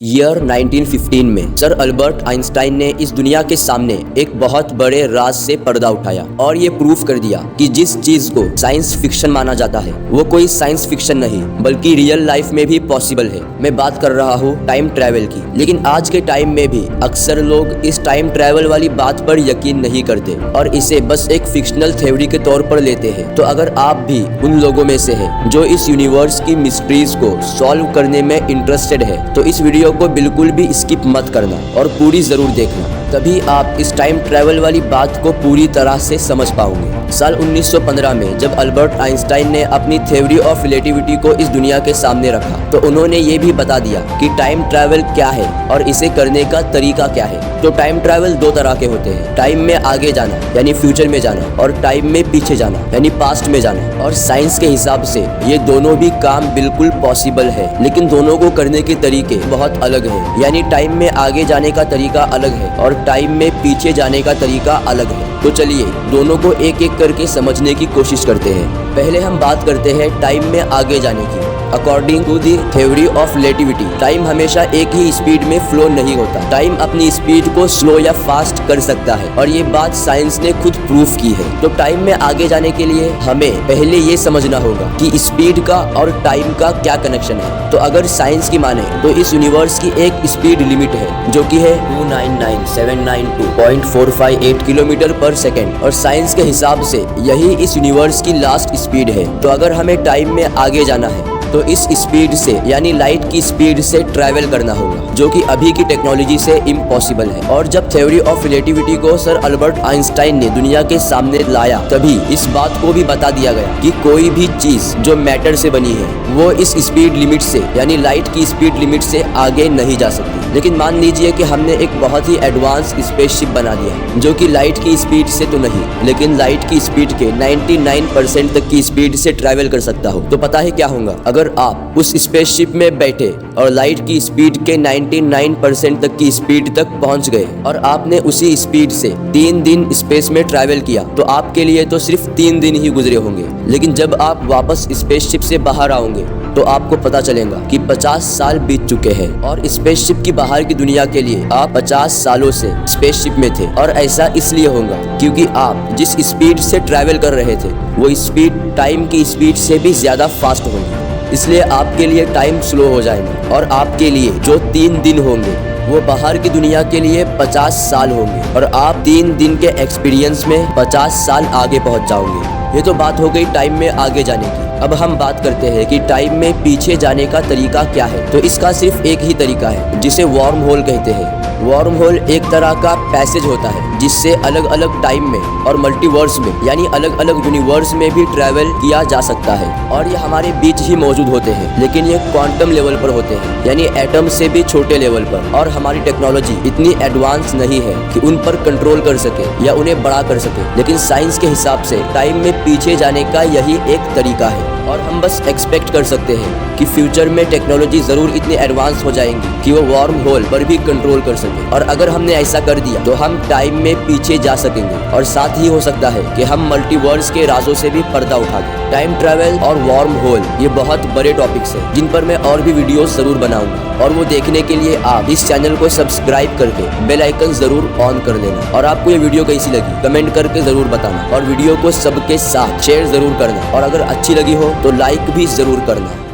Year 1915 में sir Albert Einstein ने इस दुनिया के सामने एक बहुत बड़े राज से पर्दा उठाया और ये प्रूफ कर दिया कि जिस चीज को साइंस फिक्शन माना जाता है वो कोई साइंस फिक्शन नहीं बल्कि रियल लाइफ में भी पॉसिबल है। मैं बात कर रहा हूँ टाइम ट्रैवल की। लेकिन आज के टाइम में भी अक्सर लोग इस टाइम ट्रैवल वाली बात पर यकीन नहीं करते और इसे बस एक फिक्शनल थ्योरी के तौर पर लेते हैं। तो अगर आप भी उन लोगों में से हैं जो इस यूनिवर्स की मिस्ट्रीज को सॉल्व करने में इंटरेस्टेड है तो इस वीडियो को बिल्कुल भी स्किप मत करना और पूरी जरूर देखना, तभी आप इस टाइम ट्रैवल वाली बात को पूरी तरह से समझ पाओगे। साल 1915 में जब अल्बर्ट आइंस्टाइन ने अपनी थ्योरी ऑफ रिलेटिविटी को इस दुनिया के सामने रखा तो उन्होंने ये भी बता दिया कि टाइम ट्रैवल क्या है और इसे करने का तरीका क्या है। तो टाइम ट्रैवल दो तरह के होते हैं, टाइम में आगे जाना यानी फ्यूचर में जाना और टाइम में पीछे जाना यानी पास्ट में जाना। और साइंस के हिसाब से ये दोनों भी काम बिल्कुल पॉसिबल है, लेकिन दोनों को करने के तरीके बहुत अलग है। यानी टाइम में आगे जाने का तरीका अलग है और टाइम में पीछे जाने का तरीका अलग है। तो चलिए दोनों को एक एक करके समझने की कोशिश करते हैं। पहले हम बात करते हैं टाइम में आगे जाने की। According to the theory of relativity time हमेशा एक ही स्पीड में फ्लो नहीं होता। टाइम अपनी स्पीड को स्लो या फास्ट कर सकता है और ये बात साइंस ने खुद प्रूफ की है। तो टाइम में आगे जाने के लिए हमें पहले ये समझना होगा कि स्पीड का और टाइम का क्या कनेक्शन है। तो अगर साइंस की माने तो इस यूनिवर्स की एक स्पीड लिमिट है जो कि है 299,792.458 किलोमीटर पर सेकेंड और साइंस के हिसाब से यही इस यूनिवर्स की लास्ट स्पीड है। तो अगर हमें टाइम में आगे जाना है तो इस स्पीड से यानी लाइट की स्पीड से ट्रैवल करना होगा, जो कि अभी की टेक्नोलॉजी से इम्पॉसिबल है। और जब थ्योरी ऑफ रिलेटिविटी को सर अल्बर्ट आइंस्टाइन ने दुनिया के सामने लाया तभी इस बात को भी बता दिया गया कि कोई भी चीज जो मैटर से बनी है वो इस स्पीड लिमिट से यानी लाइट की स्पीड लिमिट से आगे नहीं जा सकती। लेकिन मान लीजिए कि हमने एक बहुत ही एडवांस स्पेसशिप बना दिया जो कि लाइट की स्पीड से तो नहीं लेकिन लाइट की स्पीड के 99% तक की स्पीड से ट्रैवल कर सकता हो। तो पता है क्या होगा अगर आप उस स्पेसशिप में बैठे और लाइट की स्पीड के 99% तक की स्पीड तक पहुंच गए और आपने उसी स्पीड से 3 दिन स्पेस में ट्रैवल किया तो आपके लिए तो सिर्फ 3 दिन ही गुजरे होंगे। लेकिन जब आप वापस स्पेसशिप से बाहर आओगे तो आपको पता चलेगा कि 50 साल बीत चुके हैं और स्पेसशिप की बाहर की दुनिया के लिए आप 50 सालों से स्पेसशिप में थे। और ऐसा इसलिए होगा क्योंकि आप जिस स्पीड से ट्रैवल कर रहे थे वो स्पीड टाइम की स्पीड से भी ज्यादा फास्ट होगी। इसलिए आपके लिए टाइम स्लो हो जाएगा और आपके लिए जो 3 दिन होंगे वो बाहर की दुनिया के लिए 50 साल होंगे और आप 3 दिन के एक्सपीरियंस में 50 साल आगे पहुंच जाओगे। ये तो बात हो गई टाइम में आगे जाने की। अब हम बात करते हैं कि टाइम में पीछे जाने का तरीका क्या है। तो इसका सिर्फ एक ही तरीका है जिसे वार्म होल कहते हैं। वार्म होल एक तरह का पैसेज होता है जिससे अलग अलग टाइम में और मल्टीवर्स में यानी अलग अलग यूनिवर्स में भी ट्रैवल किया जा सकता है। और ये हमारे बीच ही मौजूद होते हैं लेकिन ये क्वांटम लेवल पर होते हैं यानी एटम से भी छोटे लेवल पर। और हमारी टेक्नोलॉजी इतनी एडवांस नहीं है कि उन पर कंट्रोल कर सके या उन्हें बड़ा कर सके। लेकिन साइंस के हिसाब से टाइम में पीछे जाने का यही एक तरीका है और हम बस एक्सपेक्ट कर सकते हैं कि फ्यूचर में टेक्नोलॉजी जरूर इतनी एडवांस हो जाएंगी कि वो वार्म होल पर भी कंट्रोल कर सके। और अगर हमने ऐसा कर दिया तो हम टाइम में पीछे जा सकेंगे और साथ ही हो सकता है कि हम मल्टीवर्स के राजों से भी पर्दा उठा दें। टाइम ट्रैवल और वार्म होल ये बहुत बड़े टॉपिक्स हैं जिन पर मैं और भी वीडियोस जरूर बनाऊंगा और वो देखने के लिए आप इस चैनल को सब्सक्राइब करके बेल आइकन जरूर ऑन कर देना। और आपको ये वीडियो कैसी लगी कमेंट करके जरूर बताना और वीडियो को सबके साथ शेयर जरूर करना और अगर अच्छी लगी हो तो लाइक भी जरूर करना।